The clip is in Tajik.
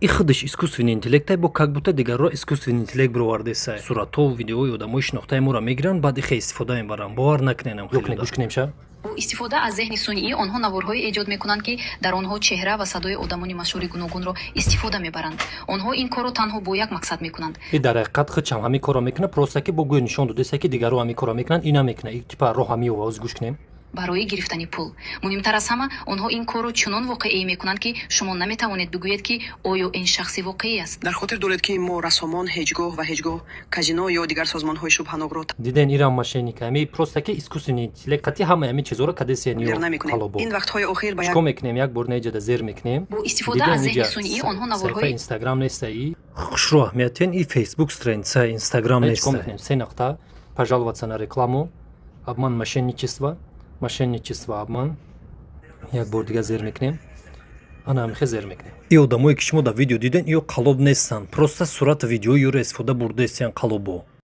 И худиш искусственный интеллект бо как будто дигарро искусственный интеллект бировардесай. Суратҳо, видеои одамои шинохтаи моро мегиранд, баъд ихе истифода мебаранд. Бовар накунем хеле. гӯш кунем ша. истифода аз зеҳни сунъӣ онҳо наворҳое эҷод мекунанд ки дар онҳо чеҳра ва садои одамони машҳури гуногунро истифода мебаранд. Онҳо ин корро танҳо бо як мақсад мекунанд. И дар ҳақиқат худшам ҳамин корро мекунад, просто ки бо гӯй нишон додеса ки дигарро ҳамин корро мекунанд, ин намекунад. И типа роҳ ҳамин овоз гӯш кунем. барои гирифтани пул. Муҳимтар аз ҳама, онҳо ин корро чунон воқеӣ мекунанд ки шумо наметавонед бигӯед ки оё ин шахси воқеӣ аст. дар хотир доред ки мо рассомон ҳеҷ гоҳ ва ҳеҷ гоҳ казино ё дигар созмонҳои шубҳанокро Диден ирам мошенника, ами просто ки искусственный интеллект қати ҳама ҳамин чизоро кадесия ниё тағйир намекунем. қалобо. ин вақтҳои охир ба Чико мекунем, як бор неҷада зер мекунем. бо истифода аз зеҳни сунъӣ онҳо саҳифа наворҳои инстаграм нестаи. Хушро аҳамиятен и фейсбук страница, инстаграм Чико неста. мекунем? Се нақта пожаловаться на рекламу, обман, мошенничество, обман. Як бор дига зер мекунем. Ана ҳамихе зер мекунем. И одамое ки шумо дар видео диден, ё қалоб нестанд. Просто сурат видеои ёро истифода бурда истиян қалобо.